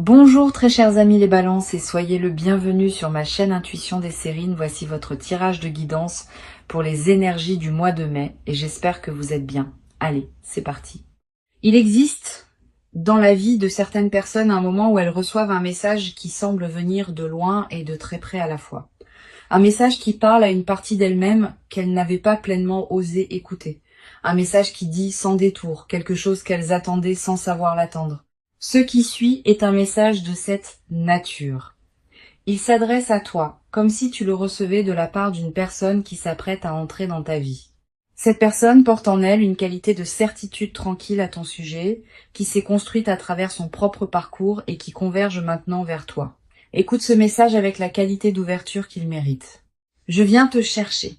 Bonjour très chers amis les balances et soyez le bienvenu sur ma chaîne Intuition des Sérines. Voici votre tirage de guidance pour les énergies du mois de mai et j'espère que vous êtes bien. Allez, c'est parti. Il existe dans la vie de certaines personnes un moment où elles reçoivent un message qui semble venir de loin et de très près à la fois. Un message qui parle à une partie d'elles-mêmes qu'elles n'avaient pas pleinement osé écouter. Un message qui dit sans détour, quelque chose qu'elles attendaient sans savoir l'attendre. Ce qui suit est un message de cette nature. Il s'adresse à toi, comme si tu le recevais de la part d'une personne qui s'apprête à entrer dans ta vie. Cette personne porte en elle une qualité de certitude tranquille à ton sujet, qui s'est construite à travers son propre parcours et qui converge maintenant vers toi. Écoute ce message avec la qualité d'ouverture qu'il mérite. Je viens te chercher.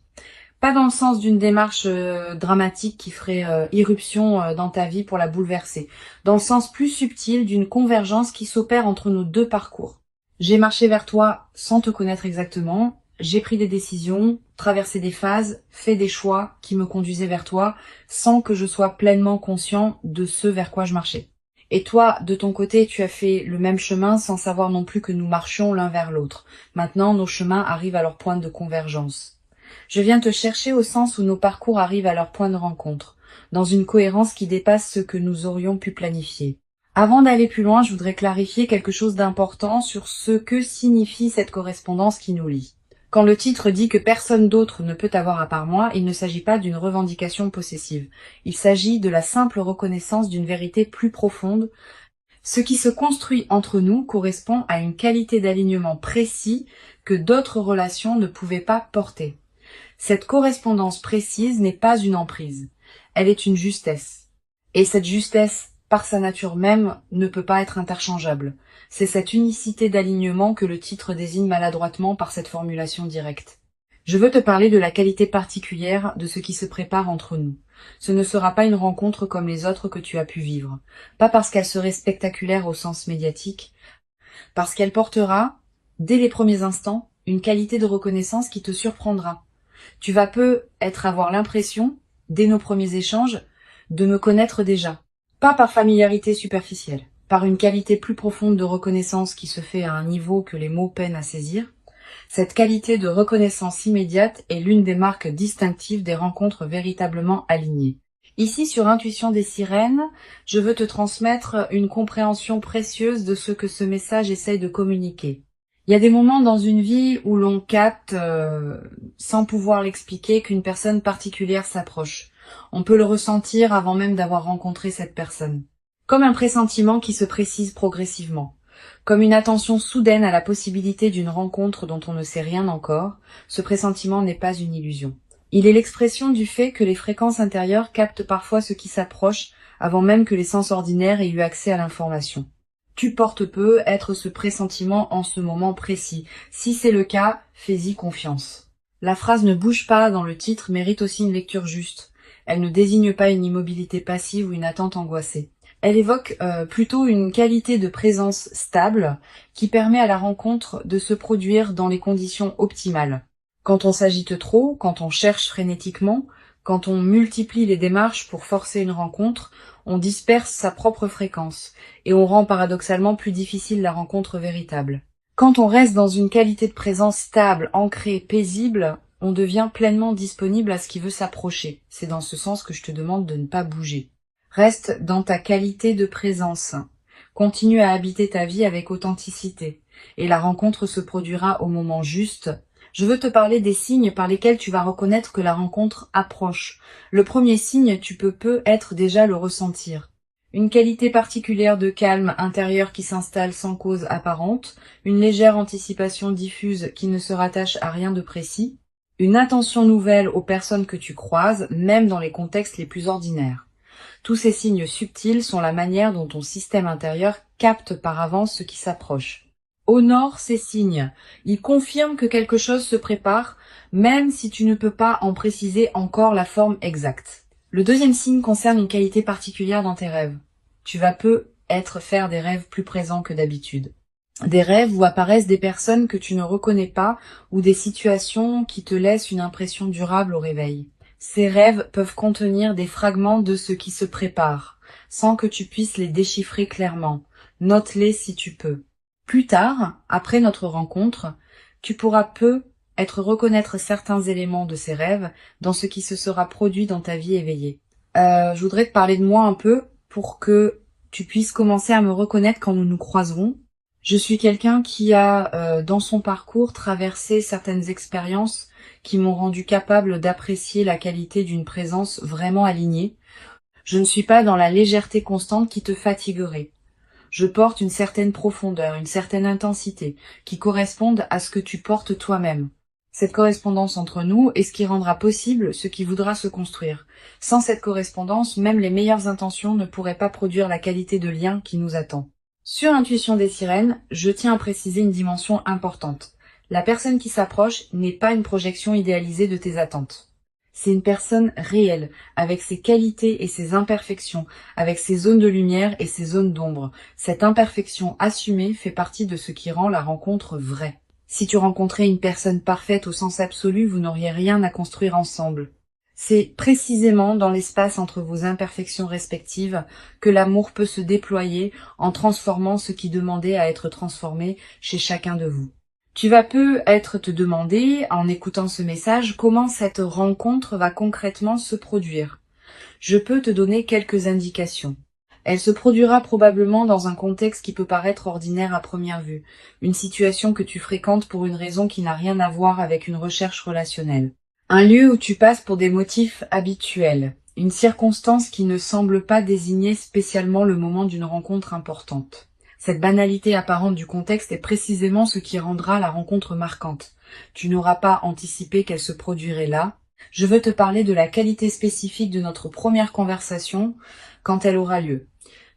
Pas dans le sens d'une démarche dramatique qui ferait irruption dans ta vie pour la bouleverser. Dans le sens plus subtil d'une convergence qui s'opère entre nos deux parcours. J'ai marché vers toi sans te connaître exactement. J'ai pris des décisions, traversé des phases, fait des choix qui me conduisaient vers toi sans que je sois pleinement conscient de ce vers quoi je marchais. Et toi, de ton côté, tu as fait le même chemin sans savoir non plus que nous marchions l'un vers l'autre. Maintenant, nos chemins arrivent à leur point de convergence. Je viens te chercher au sens où nos parcours arrivent à leur point de rencontre, dans une cohérence qui dépasse ce que nous aurions pu planifier. Avant d'aller plus loin, je voudrais clarifier quelque chose d'important sur ce que signifie cette correspondance qui nous lie. Quand le titre dit que personne d'autre ne peut avoir à part moi, il ne s'agit pas d'une revendication possessive. Il s'agit de la simple reconnaissance d'une vérité plus profonde. Ce qui se construit entre nous correspond à une qualité d'alignement précis que d'autres relations ne pouvaient pas porter. Cette correspondance précise n'est pas une emprise, elle est une justesse. Et cette justesse, par sa nature même, ne peut pas être interchangeable. C'est cette unicité d'alignement que le titre désigne maladroitement par cette formulation directe. Je veux te parler de la qualité particulière de ce qui se prépare entre nous. Ce ne sera pas une rencontre comme les autres que tu as pu vivre, pas parce qu'elle serait spectaculaire au sens médiatique, parce qu'elle portera, dès les premiers instants, une qualité de reconnaissance qui te surprendra. Tu vas peut-être avoir l'impression, dès nos premiers échanges, de me connaître déjà. Pas par familiarité superficielle, par une qualité plus profonde de reconnaissance qui se fait à un niveau que les mots peinent à saisir. Cette qualité de reconnaissance immédiate est l'une des marques distinctives des rencontres véritablement alignées. Ici, sur Intuition des Sirènes, je veux te transmettre une compréhension précieuse de ce que ce message essaye de communiquer. Il y a des moments dans une vie où l'on capte, sans pouvoir l'expliquer, qu'une personne particulière s'approche. On peut le ressentir avant même d'avoir rencontré cette personne. Comme un pressentiment qui se précise progressivement. Comme une attention soudaine à la possibilité d'une rencontre dont on ne sait rien encore, ce pressentiment n'est pas une illusion. Il est l'expression du fait que les fréquences intérieures captent parfois ce qui s'approche avant même que les sens ordinaires aient eu accès à l'information. Tu portes peu être ce pressentiment en ce moment précis. Si c'est le cas, fais-y confiance. La phrase ne bouge pas dans le titre mérite aussi une lecture juste. Elle ne désigne pas une immobilité passive ou une attente angoissée. Elle évoque plutôt une qualité de présence stable qui permet à la rencontre de se produire dans les conditions optimales. Quand on s'agite trop, quand on cherche frénétiquement, quand on multiplie les démarches pour forcer une rencontre, on disperse sa propre fréquence et on rend paradoxalement plus difficile la rencontre véritable. Quand on reste dans une qualité de présence stable, ancrée, paisible, on devient pleinement disponible à ce qui veut s'approcher. C'est dans ce sens que je te demande de ne pas bouger. Reste dans ta qualité de présence. Continue à habiter ta vie avec authenticité et la rencontre se produira au moment juste. Je veux te parler des signes par lesquels tu vas reconnaître que la rencontre approche. Le premier signe, tu peux peut-être déjà le ressentir. Une qualité particulière de calme intérieur qui s'installe sans cause apparente, une légère anticipation diffuse qui ne se rattache à rien de précis, une attention nouvelle aux personnes que tu croises, même dans les contextes les plus ordinaires. Tous ces signes subtils sont la manière dont ton système intérieur capte par avance ce qui s'approche. Honore ces signes. Ils confirment que quelque chose se prépare, même si tu ne peux pas en préciser encore la forme exacte. Le deuxième signe concerne une qualité particulière dans tes rêves. Tu vas peut-être faire des rêves plus présents que d'habitude. Des rêves où apparaissent des personnes que tu ne reconnais pas ou des situations qui te laissent une impression durable au réveil. Ces rêves peuvent contenir des fragments de ce qui se prépare, sans que tu puisses les déchiffrer clairement. Note-les si tu peux. Plus tard, après notre rencontre, tu pourras reconnaître certains éléments de ces rêves dans ce qui se sera produit dans ta vie éveillée. Je voudrais te parler de moi un peu pour que tu puisses commencer à me reconnaître quand nous nous croiserons. Je suis quelqu'un qui a, dans son parcours, traversé certaines expériences qui m'ont rendu capable d'apprécier la qualité d'une présence vraiment alignée. Je ne suis pas dans la légèreté constante qui te fatiguerait. Je porte une certaine profondeur, une certaine intensité, qui correspondent à ce que tu portes toi-même. Cette correspondance entre nous est ce qui rendra possible ce qui voudra se construire. Sans cette correspondance, même les meilleures intentions ne pourraient pas produire la qualité de lien qui nous attend. Sur Intuition des sirènes, je tiens à préciser une dimension importante. La personne qui s'approche n'est pas une projection idéalisée de tes attentes. C'est une personne réelle, avec ses qualités et ses imperfections, avec ses zones de lumière et ses zones d'ombre. Cette imperfection assumée fait partie de ce qui rend la rencontre vraie. Si tu rencontrais une personne parfaite au sens absolu, vous n'auriez rien à construire ensemble. C'est précisément dans l'espace entre vos imperfections respectives que l'amour peut se déployer en transformant ce qui demandait à être transformé chez chacun de vous. Tu vas peut-être te demander, en écoutant ce message, comment cette rencontre va concrètement se produire. Je peux te donner quelques indications. Elle se produira probablement dans un contexte qui peut paraître ordinaire à première vue, une situation que tu fréquentes pour une raison qui n'a rien à voir avec une recherche relationnelle. Un lieu où tu passes pour des motifs habituels, une circonstance qui ne semble pas désigner spécialement le moment d'une rencontre importante. Cette banalité apparente du contexte est précisément ce qui rendra la rencontre marquante. Tu n'auras pas anticipé qu'elle se produirait là. Je veux te parler de la qualité spécifique de notre première conversation quand elle aura lieu.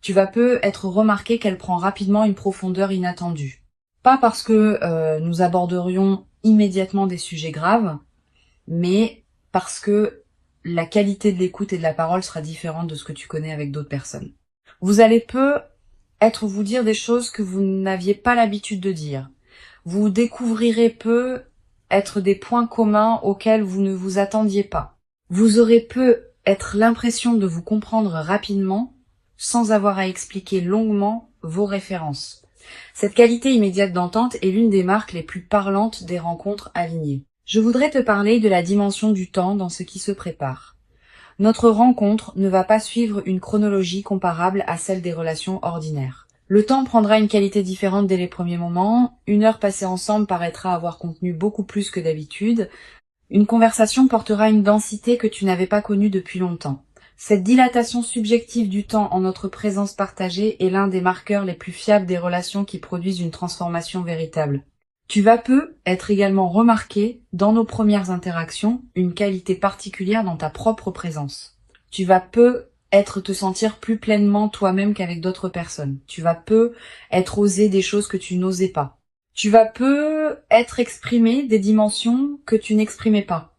Tu vas peut-être remarquer qu'elle prend rapidement une profondeur inattendue. Pas parce que nous aborderions immédiatement des sujets graves, mais parce que la qualité de l'écoute et de la parole sera différente de ce que tu connais avec d'autres personnes. Vous allez peut-être vous dire des choses que vous n'aviez pas l'habitude de dire. Vous découvrirez peut-être des points communs auxquels vous ne vous attendiez pas. Vous aurez peut-être l'impression de vous comprendre rapidement sans avoir à expliquer longuement vos références. Cette qualité immédiate d'entente est l'une des marques les plus parlantes des rencontres alignées. Je voudrais te parler de la dimension du temps dans ce qui se prépare. Notre rencontre ne va pas suivre une chronologie comparable à celle des relations ordinaires. Le temps prendra une qualité différente dès les premiers moments, une heure passée ensemble paraîtra avoir contenu beaucoup plus que d'habitude, une conversation portera une densité que tu n'avais pas connue depuis longtemps. Cette dilatation subjective du temps en notre présence partagée est l'un des marqueurs les plus fiables des relations qui produisent une transformation véritable. Tu vas peut-être également remarquer, dans nos premières interactions, une qualité particulière dans ta propre présence. Tu vas peut-être te sentir plus pleinement toi-même qu'avec d'autres personnes. Tu vas peut-être oser des choses que tu n'osais pas. Tu vas peut-être exprimer des dimensions que tu n'exprimais pas.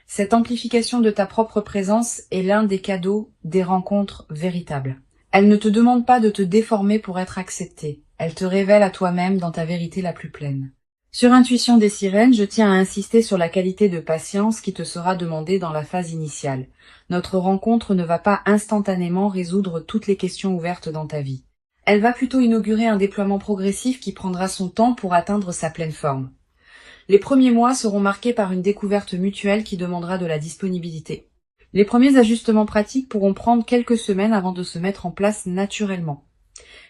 Cette amplification de ta propre présence est l'un des cadeaux des rencontres véritables. Elle ne te demande pas de te déformer pour être acceptée. Elle te révèle à toi-même dans ta vérité la plus pleine. Sur Intuition des sirènes, je tiens à insister sur la qualité de patience qui te sera demandée dans la phase initiale. Notre rencontre ne va pas instantanément résoudre toutes les questions ouvertes dans ta vie. Elle va plutôt inaugurer un déploiement progressif qui prendra son temps pour atteindre sa pleine forme. Les premiers mois seront marqués par une découverte mutuelle qui demandera de la disponibilité. Les premiers ajustements pratiques pourront prendre quelques semaines avant de se mettre en place naturellement.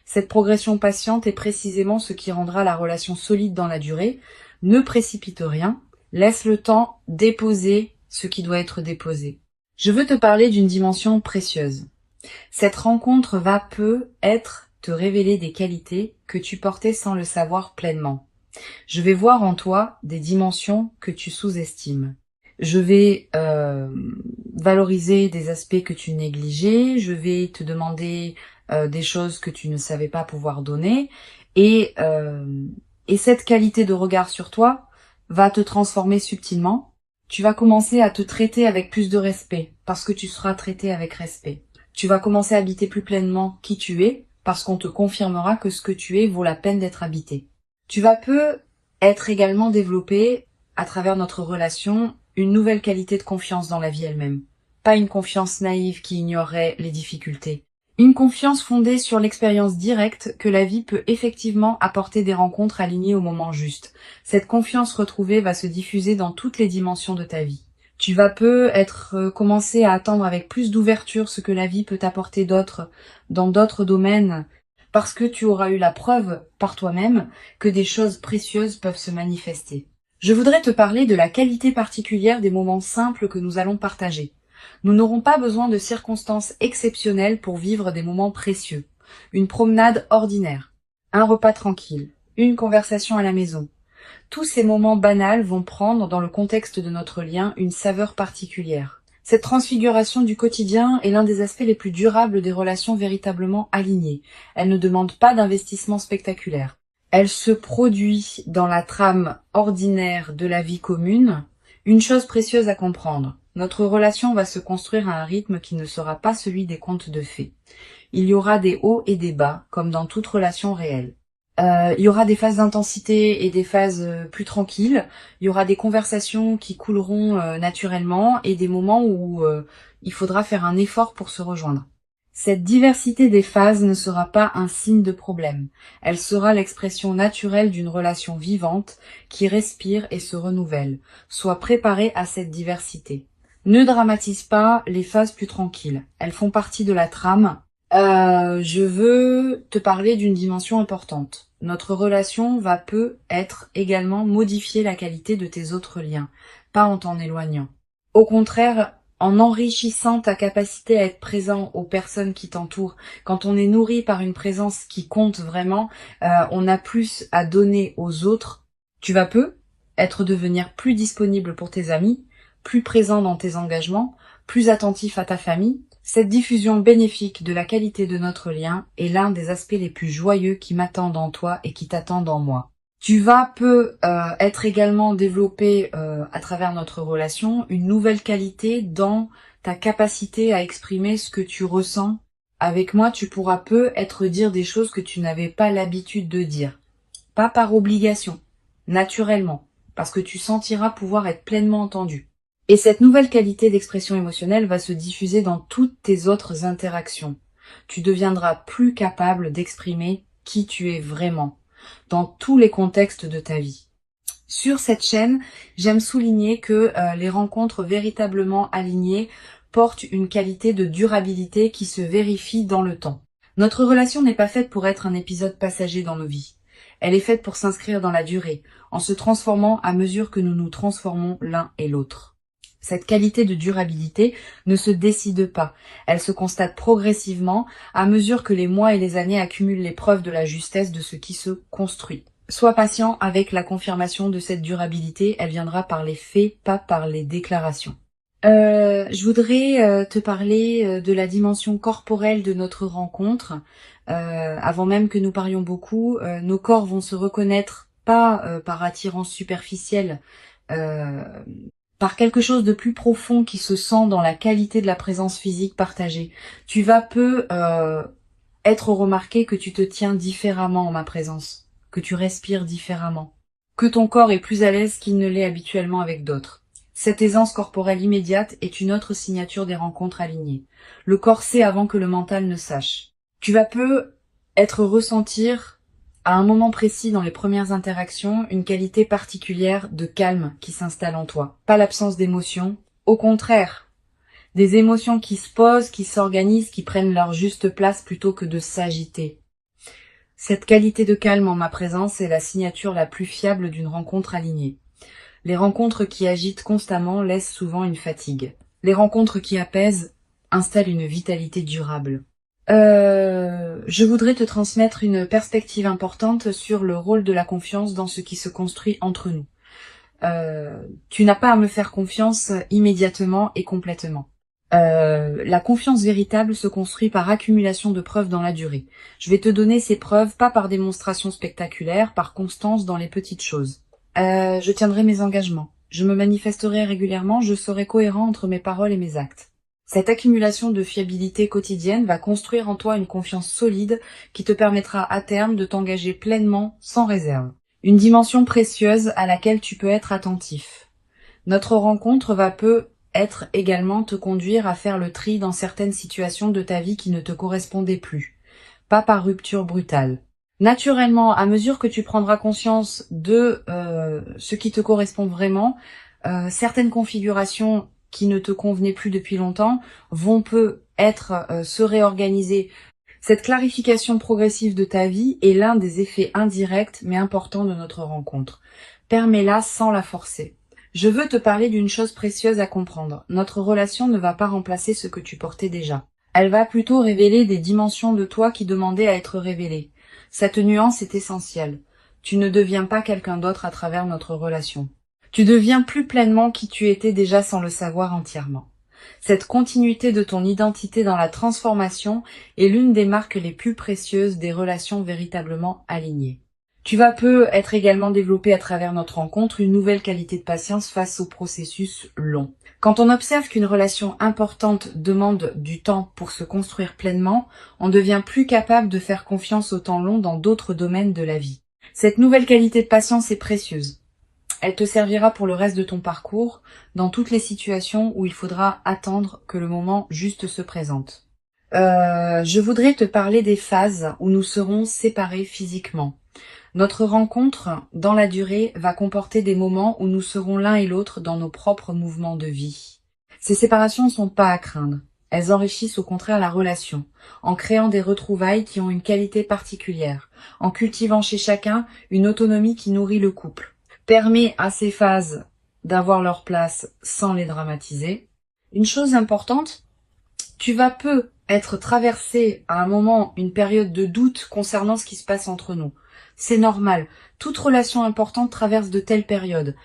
Cette progression patiente est précisément ce qui rendra la relation solide dans la durée. Ne précipite rien, laisse le temps déposer ce qui doit être déposé. Je veux te parler d'une dimension précieuse. Cette rencontre va peut-être te révéler des qualités que tu portais sans le savoir pleinement. Je vais voir en toi des dimensions que tu sous-estimes. Je vais valoriser des aspects que tu négligeais, je vais te demander des choses que tu ne savais pas pouvoir donner, et cette qualité de regard sur toi va te transformer subtilement. Tu vas commencer à te traiter avec plus de respect, parce que tu seras traité avec respect. Tu vas commencer à habiter plus pleinement qui tu es, parce qu'on te confirmera que ce que tu es vaut la peine d'être habité. Tu vas peut-être également développer, à travers notre relation, une nouvelle qualité de confiance dans la vie elle-même. Pas une confiance naïve qui ignorerait les difficultés, Une confiance fondée sur l'expérience directe que la vie peut effectivement apporter des rencontres alignées au moment juste. Cette confiance retrouvée va se diffuser dans toutes les dimensions de ta vie. Tu vas commencer à attendre avec plus d'ouverture ce que la vie peut t'apporter d'autre dans d'autres domaines parce que tu auras eu la preuve par toi-même que des choses précieuses peuvent se manifester. Je voudrais te parler de la qualité particulière des moments simples que nous allons partager. Nous n'aurons pas besoin de circonstances exceptionnelles pour vivre des moments précieux. Une promenade ordinaire, un repas tranquille, une conversation à la maison. Tous ces moments banals vont prendre, dans le contexte de notre lien, une saveur particulière. Cette transfiguration du quotidien est l'un des aspects les plus durables des relations véritablement alignées. Elle ne demande pas d'investissement spectaculaire. Elle se produit dans la trame ordinaire de la vie commune. Une chose précieuse à comprendre. Notre relation va se construire à un rythme qui ne sera pas celui des contes de fées. Il y aura des hauts et des bas, comme dans toute relation réelle. Il y aura des phases d'intensité et des phases plus tranquilles. Il y aura des conversations qui couleront naturellement et des moments où il faudra faire un effort pour se rejoindre. Cette diversité des phases ne sera pas un signe de problème. Elle sera l'expression naturelle d'une relation vivante qui respire et se renouvelle. Sois préparé à cette diversité. Ne dramatise pas les phases plus tranquilles. Elles font partie de la trame. Je veux te parler d'une dimension importante. Notre relation va peut-être également modifier la qualité de tes autres liens, pas en t'en éloignant. Au contraire, en enrichissant ta capacité à être présent aux personnes qui t'entourent. Quand on est nourri par une présence qui compte vraiment, on a plus à donner aux autres. Tu vas devenir plus disponible pour tes amis, plus présent dans tes engagements, plus attentif à ta famille. Cette diffusion bénéfique de la qualité de notre lien est l'un des aspects les plus joyeux qui m'attendent en toi et qui t'attendent en moi. Tu vas être également développé à travers notre relation une nouvelle qualité dans ta capacité à exprimer ce que tu ressens. Avec moi, tu pourras dire des choses que tu n'avais pas l'habitude de dire. Pas par obligation, naturellement, parce que tu sentiras pouvoir être pleinement entendu. Et cette nouvelle qualité d'expression émotionnelle va se diffuser dans toutes tes autres interactions. Tu deviendras plus capable d'exprimer qui tu es vraiment, dans tous les contextes de ta vie. Sur cette chaîne, j'aime souligner que les rencontres véritablement alignées portent une qualité de durabilité qui se vérifie dans le temps. Notre relation n'est pas faite pour être un épisode passager dans nos vies. Elle est faite pour s'inscrire dans la durée, en se transformant à mesure que nous nous transformons l'un et l'autre. Cette qualité de durabilité ne se décide pas, elle se constate progressivement à mesure que les mois et les années accumulent les preuves de la justesse de ce qui se construit. Sois patient avec la confirmation de cette durabilité, elle viendra par les faits, pas par les déclarations. Je voudrais te parler de la dimension corporelle de notre rencontre. Avant même que nous parlions beaucoup, nos corps vont se reconnaître pas par attirance superficielle, par quelque chose de plus profond qui se sent dans la qualité de la présence physique partagée. Tu vas être remarqué que tu te tiens différemment en ma présence, que tu respires différemment, que ton corps est plus à l'aise qu'il ne l'est habituellement avec d'autres. Cette aisance corporelle immédiate est une autre signature des rencontres alignées. Le corps sait avant que le mental ne sache. Tu vas ressentir à un moment précis dans les premières interactions, une qualité particulière de calme qui s'installe en toi. Pas l'absence d'émotions, au contraire. Des émotions qui se posent, qui s'organisent, qui prennent leur juste place plutôt que de s'agiter. Cette qualité de calme en ma présence est la signature la plus fiable d'une rencontre alignée. Les rencontres qui agitent constamment laissent souvent une fatigue. Les rencontres qui apaisent installent une vitalité durable. Je voudrais te transmettre une perspective importante sur le rôle de la confiance dans ce qui se construit entre nous. Tu n'as pas à me faire confiance immédiatement et complètement. La confiance véritable se construit par accumulation de preuves dans la durée. Je vais te donner ces preuves, pas par démonstration spectaculaire, par constance dans les petites choses. Je tiendrai mes engagements. Je me manifesterai régulièrement, je serai cohérent entre mes paroles et mes actes. Cette accumulation de fiabilité quotidienne va construire en toi une confiance solide qui te permettra à terme de t'engager pleinement, sans réserve. Une dimension précieuse à laquelle tu peux être attentif. Notre rencontre va être également te conduire à faire le tri dans certaines situations de ta vie qui ne te correspondaient plus, pas par rupture brutale. Naturellement, à mesure que tu prendras conscience de ce qui te correspond vraiment, certaines configurations qui ne te convenaient plus depuis longtemps vont se réorganiser. Cette clarification progressive de ta vie est l'un des effets indirects mais importants de notre rencontre. Permets-la sans la forcer. Je veux te parler d'une chose précieuse à comprendre. Notre relation ne va pas remplacer ce que tu portais déjà. Elle va plutôt révéler des dimensions de toi qui demandaient à être révélées. Cette nuance est essentielle. Tu ne deviens pas quelqu'un d'autre à travers notre relation. Tu deviens plus pleinement qui tu étais déjà sans le savoir entièrement. Cette continuité de ton identité dans la transformation est l'une des marques les plus précieuses des relations véritablement alignées. Tu vas être également développé à travers notre rencontre une nouvelle qualité de patience face au processus long. Quand on observe qu'une relation importante demande du temps pour se construire pleinement, on devient plus capable de faire confiance au temps long dans d'autres domaines de la vie. Cette nouvelle qualité de patience est précieuse. Elle te servira pour le reste de ton parcours, dans toutes les situations où il faudra attendre que le moment juste se présente. Je voudrais te parler des phases où nous serons séparés physiquement. Notre rencontre, dans la durée, va comporter des moments où nous serons l'un et l'autre dans nos propres mouvements de vie. Ces séparations ne sont pas à craindre. Elles enrichissent au contraire la relation, en créant des retrouvailles qui ont une qualité particulière, en cultivant chez chacun une autonomie qui nourrit le couple. Permet à ces phases d'avoir leur place sans les dramatiser. Une chose importante, tu vas être traversé à un moment une période de doute concernant ce qui se passe entre nous. C'est normal. Toute relation importante traverse de telles périodes.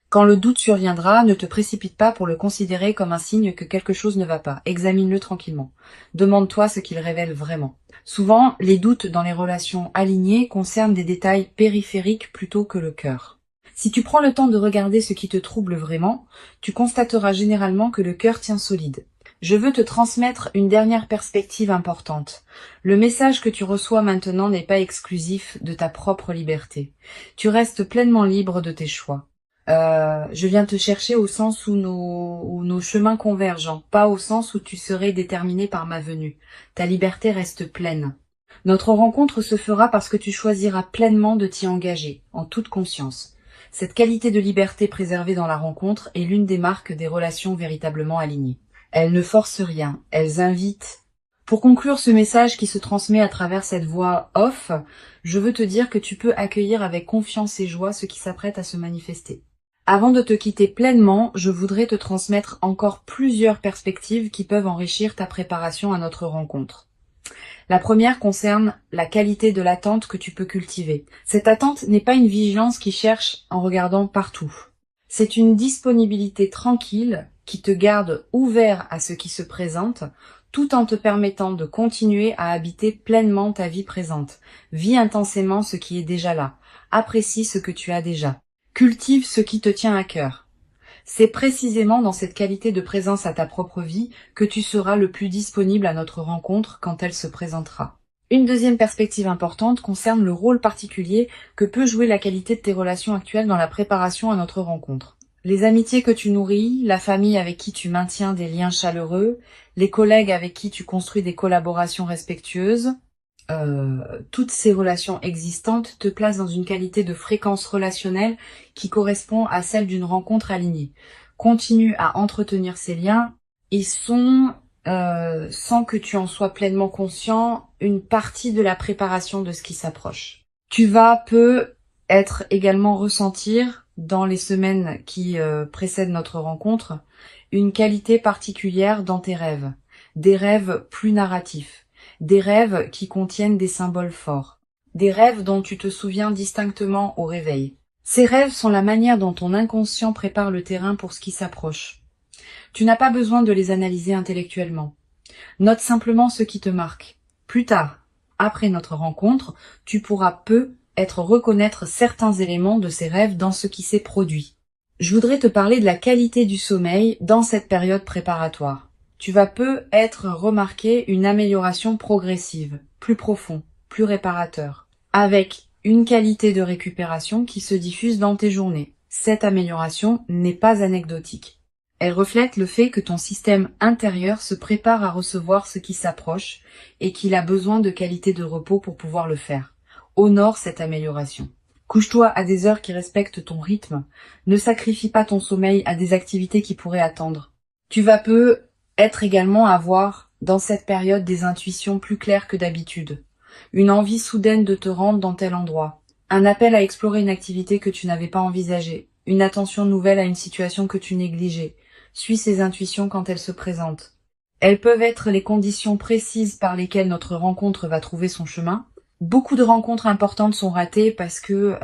Quand le doute surviendra, ne te précipite pas pour le considérer comme un signe que quelque chose ne va pas. Examine-le tranquillement. Demande-toi ce qu'il révèle vraiment. Souvent, les doutes dans les relations alignées concernent des détails périphériques plutôt que le cœur. Si tu prends le temps de regarder ce qui te trouble vraiment, tu constateras généralement que le cœur tient solide. Je veux te transmettre une dernière perspective importante. Le message que tu reçois maintenant n'est pas exclusif de ta propre liberté. Tu restes pleinement libre de tes choix. Je viens te chercher au sens où nos chemins convergent, pas au sens où tu serais déterminé par ma venue. Ta liberté reste pleine. Notre rencontre se fera parce que tu choisiras pleinement de t'y engager, en toute conscience. Cette qualité de liberté préservée dans la rencontre est l'une des marques des relations véritablement alignées. Elles ne forcent rien, elles invitent. Pour conclure ce message qui se transmet à travers cette voix off, je veux te dire que tu peux accueillir avec confiance et joie ce qui s'apprête à se manifester. Avant de te quitter pleinement, je voudrais te transmettre encore plusieurs perspectives qui peuvent enrichir ta préparation à notre rencontre. La première concerne la qualité de l'attente que tu peux cultiver. Cette attente n'est pas une vigilance qui cherche en regardant partout. C'est une disponibilité tranquille qui te garde ouvert à ce qui se présente, tout en te permettant de continuer à habiter pleinement ta vie présente. Vis intensément ce qui est déjà là. Apprécie ce que tu as déjà. Cultive ce qui te tient à cœur. C'est précisément dans cette qualité de présence à ta propre vie que tu seras le plus disponible à notre rencontre quand elle se présentera. Une deuxième perspective importante concerne le rôle particulier que peut jouer la qualité de tes relations actuelles dans la préparation à notre rencontre. Les amitiés que tu nourris, la famille avec qui tu maintiens des liens chaleureux, les collègues avec qui tu construis des collaborations respectueuses, toutes ces relations existantes te placent dans une qualité de fréquence relationnelle qui correspond à celle d'une rencontre alignée. Continue à entretenir ces liens. Ils sont, sans que tu en sois pleinement conscient, une partie de la préparation de ce qui s'approche. Tu vas être également ressentir, dans les semaines qui précèdent notre rencontre, une qualité particulière dans tes rêves. Des rêves plus narratifs. Des rêves qui contiennent des symboles forts. Des rêves dont tu te souviens distinctement au réveil. Ces rêves sont la manière dont ton inconscient prépare le terrain pour ce qui s'approche. Tu n'as pas besoin de les analyser intellectuellement. Note simplement ce qui te marque. Plus tard, après notre rencontre, tu pourras reconnaître certains éléments de ces rêves dans ce qui s'est produit. Je voudrais te parler de la qualité du sommeil dans cette période préparatoire. Tu vas remarquer une amélioration progressive, plus profond, plus réparateur, avec une qualité de récupération qui se diffuse dans tes journées. Cette amélioration n'est pas anecdotique. Elle reflète le fait que ton système intérieur se prépare à recevoir ce qui s'approche et qu'il a besoin de qualité de repos pour pouvoir le faire. Honore cette amélioration. Couche-toi à des heures qui respectent ton rythme. Ne sacrifie pas ton sommeil à des activités qui pourraient attendre. Tu vas être également avoir, dans cette période, des intuitions plus claires que d'habitude. Une envie soudaine de te rendre dans tel endroit. Un appel à explorer une activité que tu n'avais pas envisagée. Une attention nouvelle à une situation que tu négligeais. Suis ces intuitions quand elles se présentent. Elles peuvent être les conditions précises par lesquelles notre rencontre va trouver son chemin. Beaucoup de rencontres importantes sont ratées parce que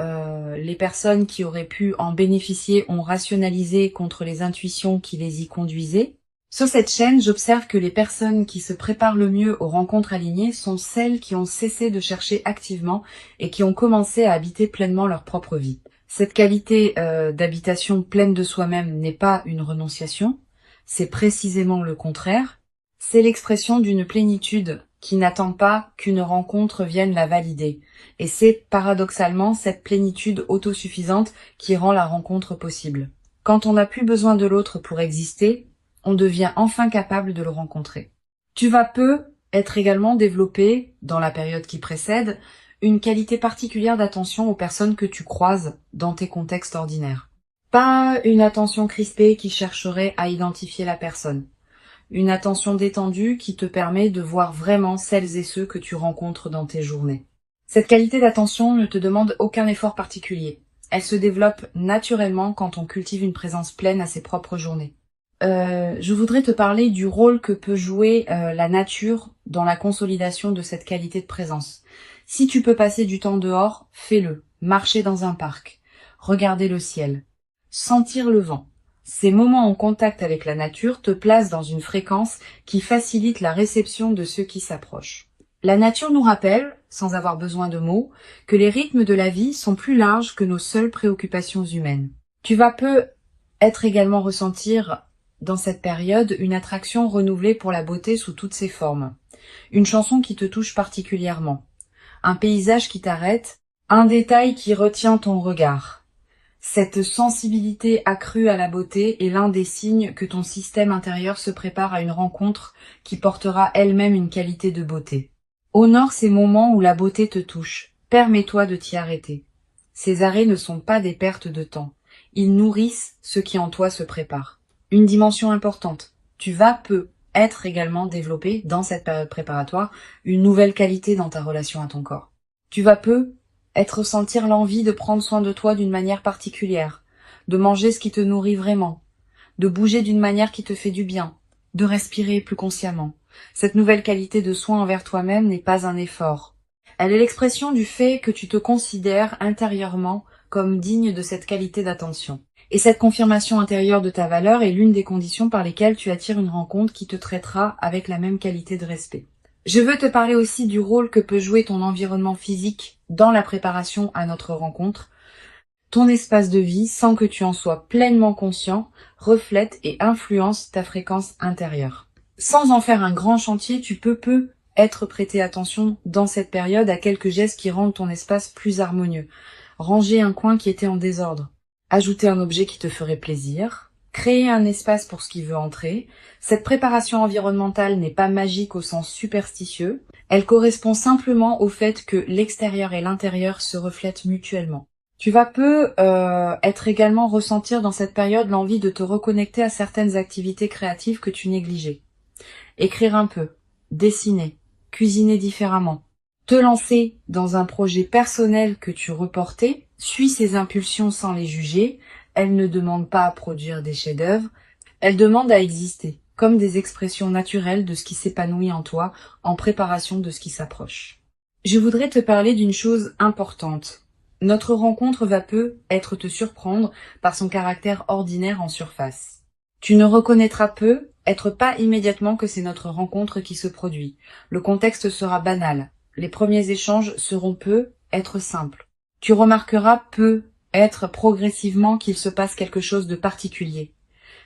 les personnes qui auraient pu en bénéficier ont rationalisé contre les intuitions qui les y conduisaient. Sur cette chaîne, j'observe que les personnes qui se préparent le mieux aux rencontres alignées sont celles qui ont cessé de chercher activement et qui ont commencé à habiter pleinement leur propre vie. Cette qualité d'habitation pleine de soi-même n'est pas une renonciation, c'est précisément le contraire. C'est l'expression d'une plénitude qui n'attend pas qu'une rencontre vienne la valider. Et c'est paradoxalement cette plénitude autosuffisante qui rend la rencontre possible. Quand on n'a plus besoin de l'autre pour exister, on devient enfin capable de le rencontrer. Tu vas être également développé, dans la période qui précède, une qualité particulière d'attention aux personnes que tu croises dans tes contextes ordinaires. Pas une attention crispée qui chercherait à identifier la personne. Une attention détendue qui te permet de voir vraiment celles et ceux que tu rencontres dans tes journées. Cette qualité d'attention ne te demande aucun effort particulier. Elle se développe naturellement quand on cultive une présence pleine à ses propres journées. Je voudrais te parler du rôle que peut jouer la nature dans la consolidation de cette qualité de présence. Si tu peux passer du temps dehors, fais-le. Marcher dans un parc, regarder le ciel, sentir le vent. Ces moments en contact avec la nature te placent dans une fréquence qui facilite la réception de ceux qui s'approchent. La nature nous rappelle, sans avoir besoin de mots, que les rythmes de la vie sont plus larges que nos seules préoccupations humaines. Tu vas être également ressentir dans cette période une attraction renouvelée pour la beauté sous toutes ses formes. Une chanson qui te touche particulièrement. Un paysage qui t'arrête, un détail qui retient ton regard. Cette sensibilité accrue à la beauté est l'un des signes que ton système intérieur se prépare à une rencontre qui portera elle-même une qualité de beauté. Honore ces moments où la beauté te touche. Permets-toi de t'y arrêter. Ces arrêts ne sont pas des pertes de temps. Ils nourrissent ce qui en toi se prépare. Une dimension importante. Tu vas être également développé dans cette période préparatoire une nouvelle qualité dans ta relation à ton corps. Tu vas ressentir l'envie de prendre soin de toi d'une manière particulière, de manger ce qui te nourrit vraiment, de bouger d'une manière qui te fait du bien, de respirer plus consciemment. Cette nouvelle qualité de soin envers toi-même n'est pas un effort. Elle est l'expression du fait que tu te considères intérieurement comme digne de cette qualité d'attention. Et cette confirmation intérieure de ta valeur est l'une des conditions par lesquelles tu attires une rencontre qui te traitera avec la même qualité de respect. Je veux te parler aussi du rôle que peut jouer ton environnement physique dans la préparation à notre rencontre. Ton espace de vie, sans que tu en sois pleinement conscient, reflète et influence ta fréquence intérieure. Sans en faire un grand chantier, tu peux être prêté attention dans cette période à quelques gestes qui rendent ton espace plus harmonieux. Ranger un coin qui était en désordre. Ajouter un objet qui te ferait plaisir, créer un espace pour ce qui veut entrer. Cette préparation environnementale n'est pas magique au sens superstitieux, elle correspond simplement au fait que l'extérieur et l'intérieur se reflètent mutuellement. Tu vas être également ressentir dans cette période l'envie de te reconnecter à certaines activités créatives que tu négligeais. Écrire un peu, dessiner, cuisiner différemment. Te lancer dans un projet personnel que tu reportais, suis ces impulsions sans les juger, elles ne demandent pas à produire des chefs-d'œuvre, elles demandent à exister, comme des expressions naturelles de ce qui s'épanouit en toi, en préparation de ce qui s'approche. Je voudrais te parler d'une chose importante. Notre rencontre va être te surprendre par son caractère ordinaire en surface. Tu ne reconnaîtras être pas immédiatement que c'est notre rencontre qui se produit. Le contexte sera banal. Les premiers échanges seront être simples. Tu remarqueras être progressivement qu'il se passe quelque chose de particulier.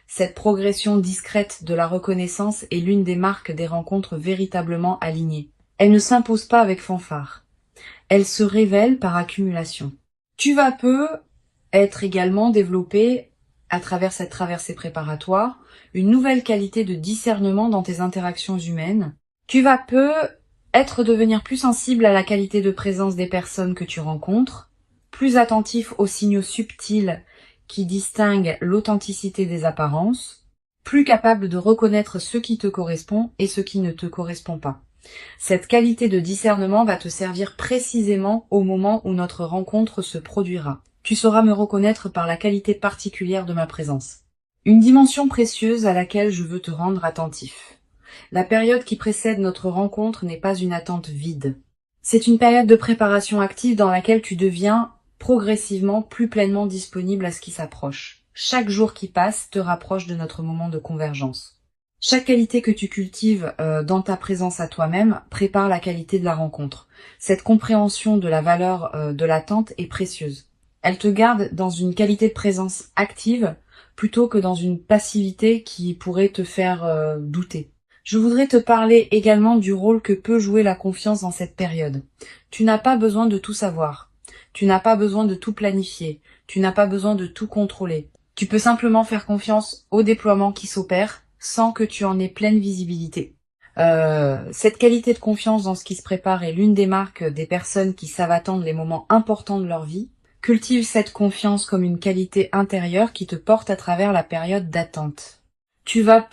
Cette progression discrète de la reconnaissance est l'une des marques des rencontres véritablement alignées. Elle ne s'impose pas avec fanfare. Elle se révèle par accumulation. Tu vas être également développé à travers cette traversée préparatoire, une nouvelle qualité de discernement dans tes interactions humaines. Tu vas devenir plus sensible à la qualité de présence des personnes que tu rencontres, plus attentif aux signaux subtils qui distinguent l'authenticité des apparences, plus capable de reconnaître ce qui te correspond et ce qui ne te correspond pas. Cette qualité de discernement va te servir précisément au moment où notre rencontre se produira. Tu sauras me reconnaître par la qualité particulière de ma présence. Une dimension précieuse à laquelle je veux te rendre attentif. La période qui précède notre rencontre n'est pas une attente vide. C'est une période de préparation active dans laquelle tu deviens progressivement plus pleinement disponible à ce qui s'approche. Chaque jour qui passe te rapproche de notre moment de convergence. Chaque qualité que tu cultives dans ta présence à toi-même prépare la qualité de la rencontre. Cette compréhension de la valeur de l'attente est précieuse. Elle te garde dans une qualité de présence active plutôt que dans une passivité qui pourrait te faire douter. Je voudrais te parler également du rôle que peut jouer la confiance dans cette période. Tu n'as pas besoin de tout savoir. Tu n'as pas besoin de tout planifier. Tu n'as pas besoin de tout contrôler. Tu peux simplement faire confiance au déploiement qui s'opère sans que tu en aies pleine visibilité. Cette qualité de confiance dans ce qui se prépare est l'une des marques des personnes qui savent attendre les moments importants de leur vie. Cultive cette confiance comme une qualité intérieure qui te porte à travers la période d'attente. Tu vas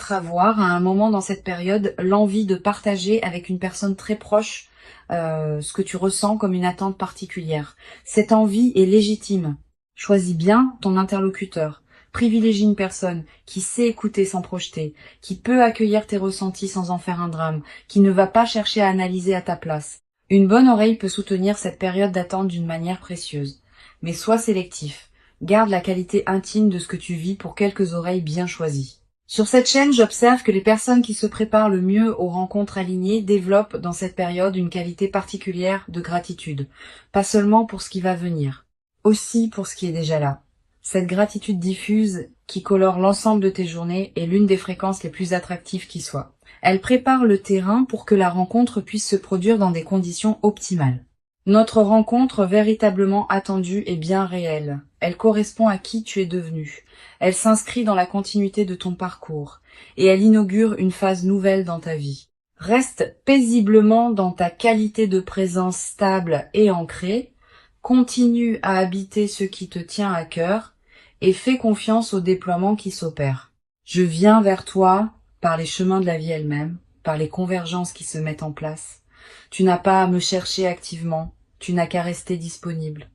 avoir à un moment dans cette période l'envie de partager avec une personne très proche ce que tu ressens comme une attente particulière. Cette envie est légitime. Choisis bien ton interlocuteur. Privilégie une personne qui sait écouter sans projeter, qui peut accueillir tes ressentis sans en faire un drame, qui ne va pas chercher à analyser à ta place. Une bonne oreille peut soutenir cette période d'attente d'une manière précieuse. Mais sois sélectif. Garde la qualité intime de ce que tu vis pour quelques oreilles bien choisies. Sur cette chaîne, j'observe que les personnes qui se préparent le mieux aux rencontres alignées développent dans cette période une qualité particulière de gratitude. Pas seulement pour ce qui va venir, aussi pour ce qui est déjà là. Cette gratitude diffuse qui colore l'ensemble de tes journées est l'une des fréquences les plus attractives qui soient. Elle prépare le terrain pour que la rencontre puisse se produire dans des conditions optimales. Notre rencontre véritablement attendue est bien réelle. Elle correspond à qui tu es devenu. Elle s'inscrit dans la continuité de ton parcours et elle inaugure une phase nouvelle dans ta vie. Reste paisiblement dans ta qualité de présence stable et ancrée. Continue à habiter ce qui te tient à cœur et fais confiance au déploiement qui s'opère. Je viens vers toi par les chemins de la vie elle-même, par les convergences qui se mettent en place. Tu n'as pas à me chercher activement, tu n'as qu'à rester disponible.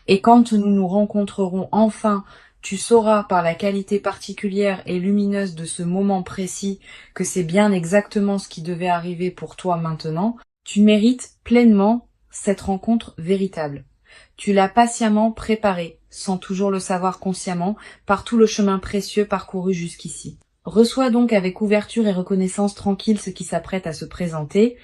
Et quand nous nous rencontrerons enfin, tu sauras par la qualité particulière et lumineuse de ce moment précis que c'est bien exactement ce qui devait arriver pour toi maintenant. Tu mérites pleinement cette rencontre véritable. Tu l'as patiemment préparée, sans toujours le savoir consciemment, par tout le chemin précieux parcouru jusqu'ici. Reçois donc avec ouverture et reconnaissance tranquille ce qui s'apprête à se présenter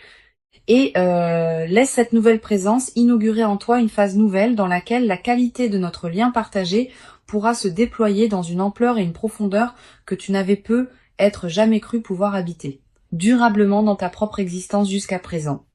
et laisse cette nouvelle présence inaugurer en toi une phase nouvelle dans laquelle la qualité de notre lien partagé pourra se déployer dans une ampleur et une profondeur que tu n'avais jamais cru pouvoir habiter, durablement dans ta propre existence jusqu'à présent.